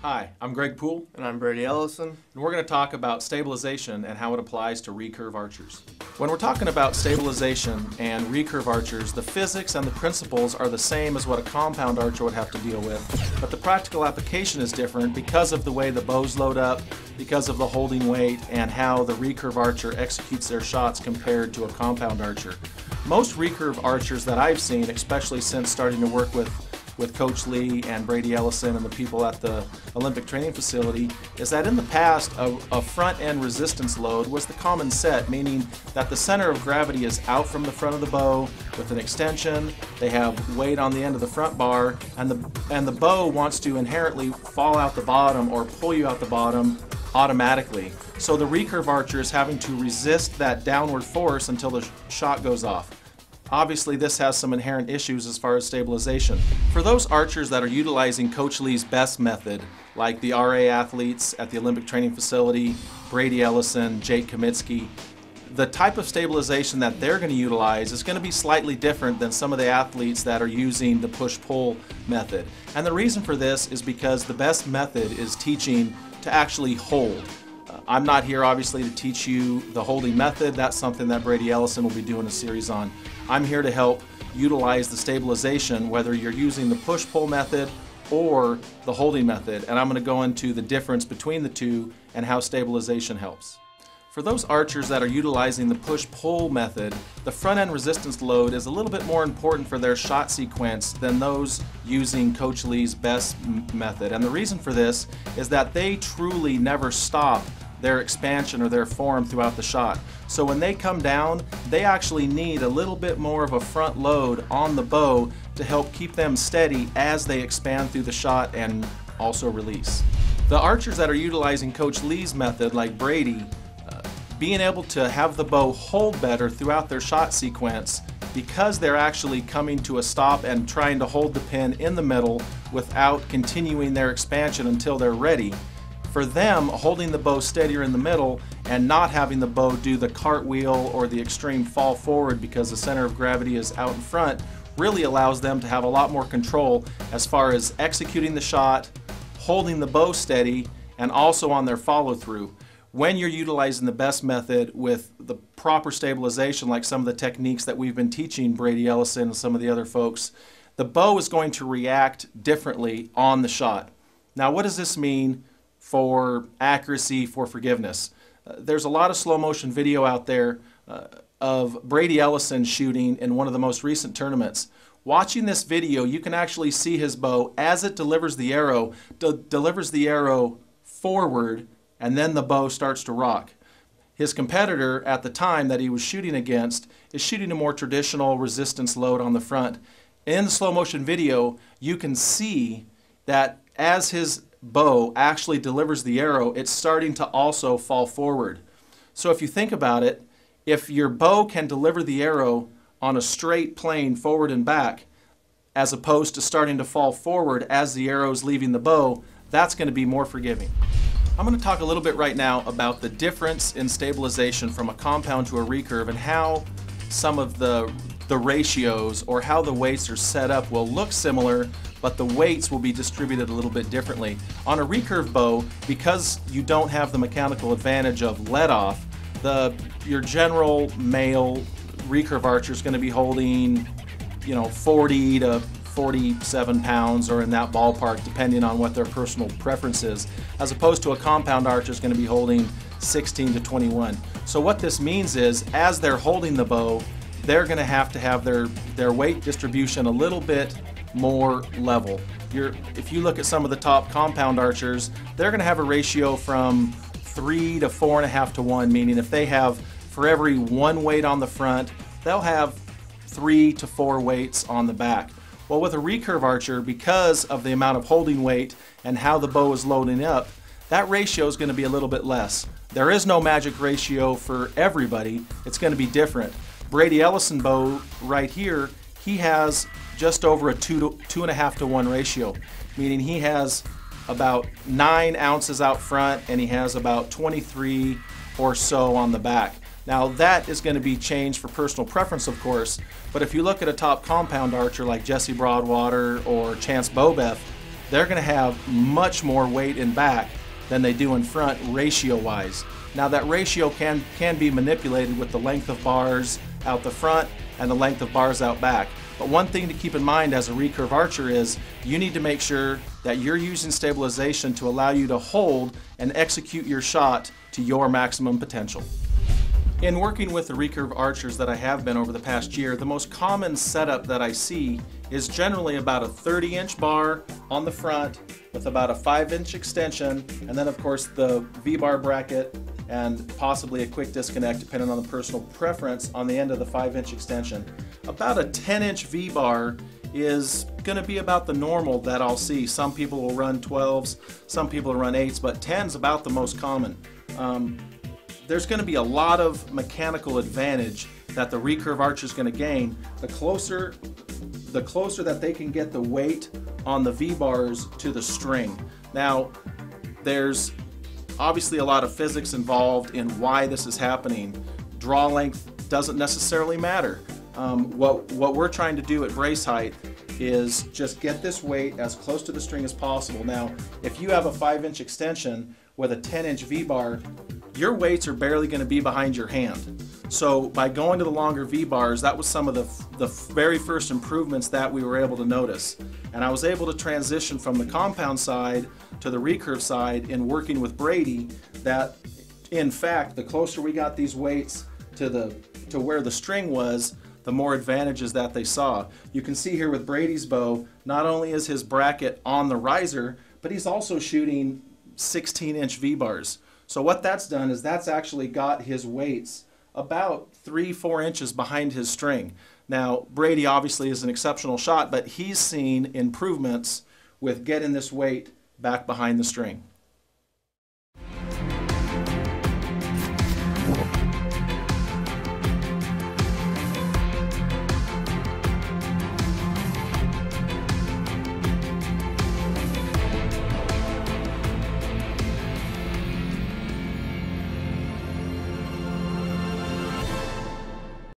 Hi, I'm Greg Poole. And I'm Brady Ellison. And we're going to talk about stabilization and how it applies to recurve archers. When we're talking about stabilization and recurve archers, the physics and the principles are the same as what a compound archer would have to deal with, but the practical application is different because of the way the bows load up, because of the holding weight, and how the recurve archer executes their shots compared to a compound archer. Most recurve archers that I've seen, especially since starting to work with Coach Lee and Brady Ellison and the people at the Olympic training facility, is that in the past a front end resistance load was the common set, meaning that the center of gravity is out from the front of the bow with an extension. They have weight on the end of the front bar, and the bow wants to inherently fall out the bottom or pull you out the bottom automatically. So the recurve archer is having to resist that downward force until the shot goes off. Obviously, this has some inherent issues as far as stabilization. For those archers that are utilizing Coach Lee's best method, like the RA athletes at the Olympic training facility, Brady Ellison, Jake Kamitsky, the type of stabilization that they're going to utilize is going to be slightly different than some of the athletes that are using the push-pull method. And the reason for this is because the best method is teaching to actually hold. I'm not here obviously to teach you the holding method. That's something that Brady Ellison will be doing a series on. I'm here to help utilize the stabilization, whether you're using the push-pull method or the holding method, and I'm going to go into the difference between the two and how stabilization helps. For those archers that are utilizing the push-pull method, the front-end resistance load is a little bit more important for their shot sequence than those using Coach Lee's best method. And the reason for this is that they truly never stop their expansion or their form throughout the shot. So when they come down, they actually need a little bit more of a front load on the bow to help keep them steady as they expand through the shot and also release. The archers that are utilizing Coach Lee's method, like Brady, being able to have the bow hold better throughout their shot sequence because they're actually coming to a stop and trying to hold the pin in the middle without continuing their expansion until they're ready. For them, holding the bow steadier in the middle and not having the bow do the cartwheel or the extreme fall forward because the center of gravity is out in front really allows them to have a lot more control as far as executing the shot, holding the bow steady, and also on their follow-through. When you're utilizing the best method with the proper stabilization, like some of the techniques that we've been teaching Brady Ellison and some of the other folks, the bow is going to react differently on the shot. Now, what does this mean for accuracy, for forgiveness? There's a lot of slow motion video out there of Brady Ellison shooting in one of the most recent tournaments. Watching this video, you can actually see his bow as it delivers the arrow forward, and then the bow starts to rock. His competitor at the time that he was shooting against is shooting a more traditional resistance load on the front. In the slow motion video, you can see that as his bow actually delivers the arrow, it's starting to also fall forward. So if you think about it, if your bow can deliver the arrow on a straight plane forward and back, as opposed to starting to fall forward as the arrow is leaving the bow, that's going to be more forgiving. I'm going to talk a little bit right now about the difference in stabilization from a compound to a recurve and how some of the ratios or how the weights are set up will look similar, but the weights will be distributed a little bit differently. On a recurve bow, because you don't have the mechanical advantage of let off, your general male recurve archer is going to be holding 40 to 47 pounds or in that ballpark, depending on what their personal preference is, as opposed to a compound archer is going to be holding 16 to 21. So what this means is, as they're holding the bow, they're going to have their weight distribution a little bit more level. If you look at some of the top compound archers, they're going to have a ratio from 3 to 4.5 to 1, meaning if they have, for every one weight on the front, they'll have 3 to 4 weights on the back. Well, with a recurve archer, because of the amount of holding weight and how the bow is loading up, that ratio is going to be a little bit less. There is no magic ratio for everybody. It's going to be different. Brady Ellison bow right here, he has just over a 2.5 to 1 ratio, meaning he has about 9 ounces out front and he has about 23 or so on the back. Now that is going to be changed for personal preference, of course, but if you look at a top compound archer like Jesse Broadwater or Chance Bobeth, they're going to have much more weight in back than they do in front ratio-wise. Now that ratio can be manipulated with the length of bars out the front and the length of bars out back. But one thing to keep in mind as a recurve archer is you need to make sure that you're using stabilization to allow you to hold and execute your shot to your maximum potential. In working with the recurve archers that I have been over the past year, the most common setup that I see is generally about a 30-inch bar on the front with about a 5-inch extension, and then of course the V-bar bracket and possibly a quick disconnect depending on the personal preference on the end of the 5-inch extension. About a 10-inch V-bar is going to be about the normal that I'll see. Some people will run 12s, some people will run 8s, but 10's about the most common. There's going to be a lot of mechanical advantage that the recurve archer is going to gain the closer that they can get the weight on the V-bars to the string. Now, there's obviously a lot of physics involved in why this is happening. Draw length doesn't necessarily matter. What we're trying to do at brace height is just get this weight as close to the string as possible. Now, if you have a 5-inch extension with a 10-inch V-bar, your weights are barely going to be behind your hand. So by going to the longer V-bars, that was some of the very first improvements that we were able to notice. And I was able to transition from the compound side to the recurve side in working with Brady that, in fact, the closer we got these weights to where the string was, the more advantages that they saw. You can see here with Brady's bow, not only is his bracket on the riser, but he's also shooting 16-inch V-bars. So what that's done is that's actually got his weights about 3-4 inches behind his string. Now, Brady obviously is an exceptional shot, but he's seen improvements with getting this weight back behind the string.